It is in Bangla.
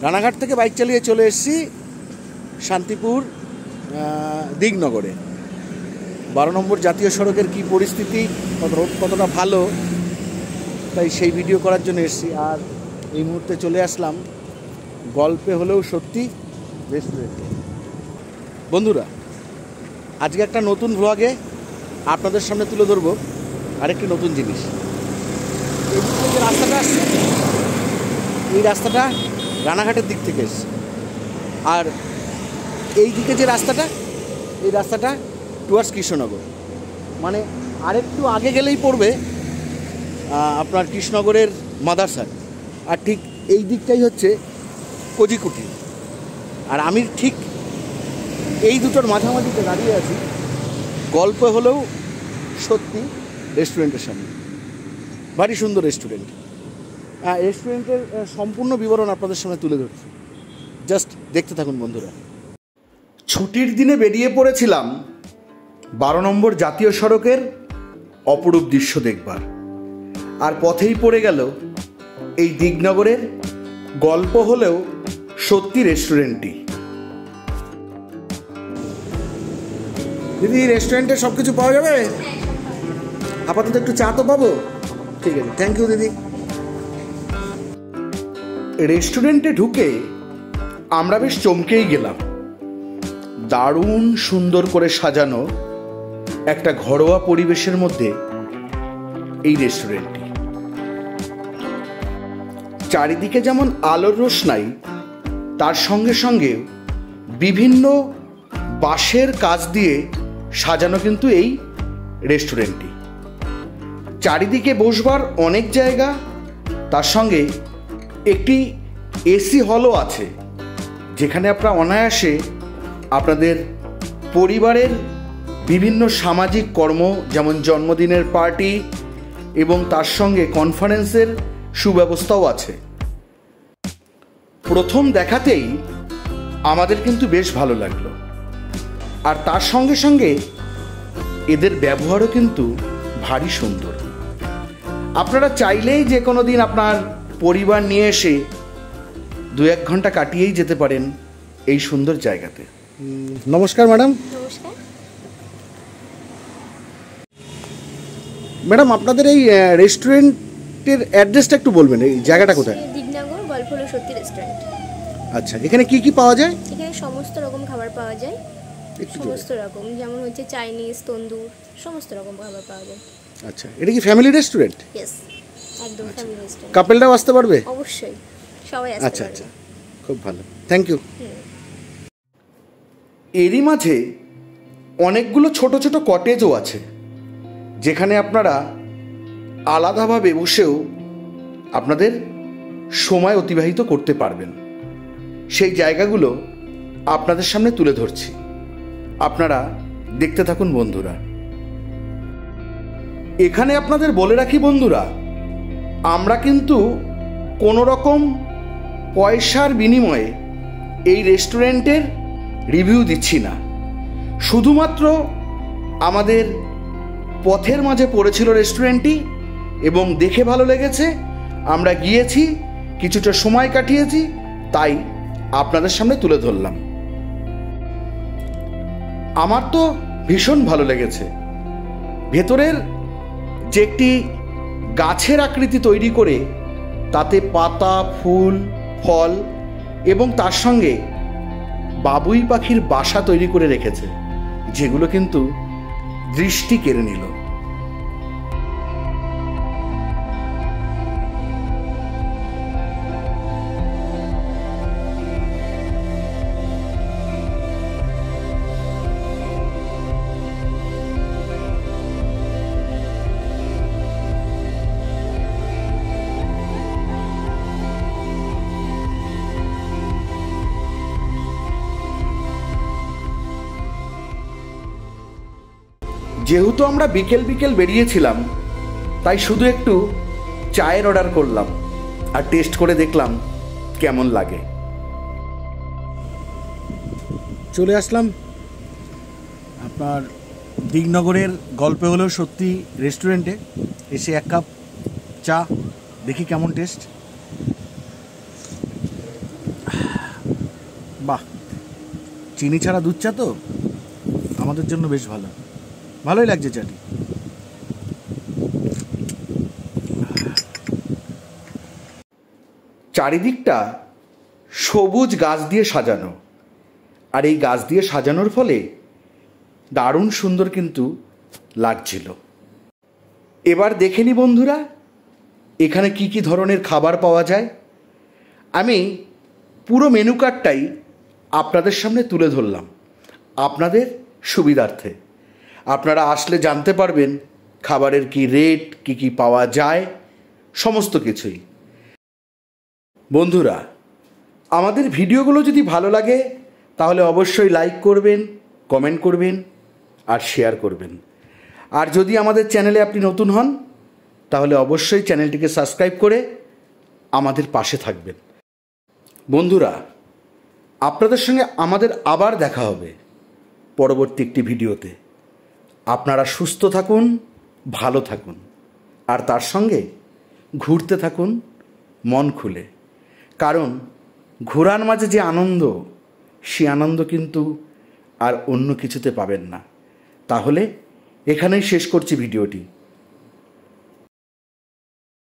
রানাঘাট থেকে বাইক চালিয়ে চলে এসেছি শান্তিপুর দিগনগরে। 12 নম্বর জাতীয় সড়কের কি পরিস্থিতি, কতটা ভালো, তাই সেই ভিডিও করার জন্য এসেছি। আর এই মুহূর্তে চলে আসলাম গল্পে হলেও সত্যি রেস্টুরেন্টে। বন্ধুরা, আজকে একটা নতুন ভ্লগে আপনাদের সামনে তুলে ধরবো আরেকটি নতুন জিনিস। এই যে রাস্তাটা আসছে, এই রাস্তাটা রানাঘাটের দিক থেকে এসছে। আর এই দিকে যে রাস্তাটা, এই রাস্তাটা টুয়ার্ডস কৃষ্ণনগর, মানে আরেকটু আগে গেলেই পড়বে আপনার কৃষ্ণনগরের মাদারসার। আর ঠিক এই দিকটাই হচ্ছে কোজিকুটি। আর আমি ঠিক এই দুটোর মাঝামাঝিতে দাঁড়িয়ে আছি গল্প হলেও সত্যি রেস্টুরেন্টের সামনে। ভারী সুন্দর রেস্টুরেন্ট। রেস্টুরেন্টের সম্পূর্ণ বিবরণ আপনাদের সামনে তুলে ধরছি, জাস্ট দেখতে থাকুন বন্ধুরা। ছুটির দিনে বেরিয়ে পড়েছিলাম 12 নম্বর জাতীয় সড়কের অপরূপ দৃশ্য দেখবার। আর পথেই পড়ে গেল এই দিগনগরের গল্প হলেও সত্যি রেস্টুরেন্টটি। দিদি, রেস্টুরেন্টে সব কিছু পাওয়া যাবে? আপাতত একটু চা তো পাবো? ঠিক আছে, থ্যাংক ইউ দিদি। রেস্টুরেন্টে ঢুকে আমরা বেশ চমকেই গেলাম। দারুণ সুন্দর করে সাজানো একটা ঘরোয়া পরিবেশের মধ্যে এই রেস্টুরেন্টটি। চারিদিকে যেমন আলোর রোশনাই, তার সঙ্গে সঙ্গে বিভিন্ন বাঁশের কাজ দিয়ে সাজানো কিন্তু এই রেস্টুরেন্টটি। চারিদিকে বসবার অনেক জায়গা, তার সঙ্গে একটি এসি হলও আছে, যেখানে আপনারা অনায়াসে আপনাদের পরিবারের বিভিন্ন সামাজিক কর্ম, যেমন জন্মদিনের পার্টি এবং তার সঙ্গে কনফারেন্সের সুব্যবস্থাও আছে। প্রথম দেখাতেই আমাদের কিন্তু বেশ ভালো লাগলো। আর তার সঙ্গে সঙ্গে এদের ব্যবহারও কিন্তু ভারী সুন্দর। আপনারা চাইলেই যে কোনো দিন আপনার পরিবার নিয়ে এসে 2-1 ঘন্টা কাটিয়েই যেতে পারেন এই সুন্দর জায়গাতে। নমস্কার ম্যাডাম। নমস্কার ম্যাডাম, আপনাদের এই রেস্টুরেন্টের অ্যাড্রেসটা একটু বলবেন, এই জায়গাটা কোথায়? দিগনগর গল্প হলো সত্যি রেস্টুরেন্ট। আচ্ছা, এখানে কি কি পাওয়া যায়? এখানে সমস্ত রকম খাবার পাওয়া যায়, সমস্ত রকম, যেমন হচ্ছে চাইনিজ, তন্দুর, সমস্ত রকম খাবার পাওয়া যায়। আচ্ছা, এটা কি ফ্যামিলি রেস্টুরেন্ট? ইয়েস, একদম ফ্যামিলি রেস্টুরেন্ট। কাপলরাও আসতে পারবে? অবশ্যই, সবাই আসতে পারবে। আচ্ছা আচ্ছা, খুব ভালো, থ্যাংক ইউ। এরই মাঝে অনেকগুলো ছোট ছোট কটেজও আছে, যেখানে আপনারা আলাদাভাবে বসেও আপনাদের সময় অতিবাহিত করতে পারবেন। সেই জায়গাগুলো আপনাদের সামনে তুলে ধরছি, আপনারা দেখতে থাকুন বন্ধুরা। এখানে আপনাদের বলে রাখি বন্ধুরা, আমরা কিন্তু কোনো রকম পয়সার বিনিময়ে এই রেস্টুরেন্টের রিভিউ দিচ্ছি না। শুধুমাত্র আমাদের পথের মাঝে পড়েছিল রেস্টুরেন্টটি এবং দেখে ভালো লেগেছে, আমরা গিয়েছি, কিছুটা সময় কাটিয়েছি, তাই আপনাদের সামনে তুলে ধরলাম। আমার তো ভীষণ ভালো লেগেছে। ভেতরের যে একটি গাছের আকৃতি তৈরি করে তাতে পাতা, ফুল, ফল এবং তার সঙ্গে বাবুই পাখির বাসা তৈরি করে রেখেছে, যেগুলো কিন্তু দৃষ্টি কেড়ে নিল। যেহেতু আমরা বিকেল বিকেল বেরিয়েছিলাম, তাই শুধু একটু চায়ের অর্ডার করলাম আর টেস্ট করে দেখলাম কেমন লাগে। চলে আসলাম আপনার দিগনগরের গল্পে হলেও সত্যি রেস্টুরেন্টে। এসে 1 কাপ চা দেখি কেমন টেস্ট। বাহ, চিনি ছাড়া দুধ চা তো আমাদের জন্য বেশ ভালো, ভালোই লাগছে চাটি। চারিদিকটা সবুজ গাছ দিয়ে সাজানো, আর এই গাছ দিয়ে সাজানোর ফলে দারুণ সুন্দর কিন্তু লাগছিল। এবার দেখে নি বন্ধুরা এখানে কি কি ধরনের খাবার পাওয়া যায়। আমি পুরো মেনু কার্ডটাই আপনাদের সামনে তুলে ধরলাম আপনাদের সুবিধার্থে। আপনারা আসলে জানতে পারবেন খাবারের কি রেট, কি কি পাওয়া যায়, সমস্ত কিছুই। বন্ধুরা, আমাদের ভিডিওগুলো যদি ভালো লাগে তাহলে অবশ্যই লাইক করবেন, কমেন্ট করবেন আর শেয়ার করবেন। আর যদি আমাদের চ্যানেলে আপনি নতুন হন তাহলে অবশ্যই চ্যানেলটিকে সাবস্ক্রাইব করে আমাদের পাশে থাকবেন। বন্ধুরা, আপনাদের সঙ্গে আমাদের আবার দেখা হবে পরবর্তী একটি ভিডিওতে। আপনারা সুস্থ থাকুন, ভালো থাকুন, আর তার সঙ্গে ঘুরতে থাকুন মন খুলে। কারণ ঘোরার মাঝে যে আনন্দ, সে আনন্দ কিন্তু আর অন্য কিছুতে পাবেন না। তাহলে এখানেই শেষ করছি ভিডিওটি।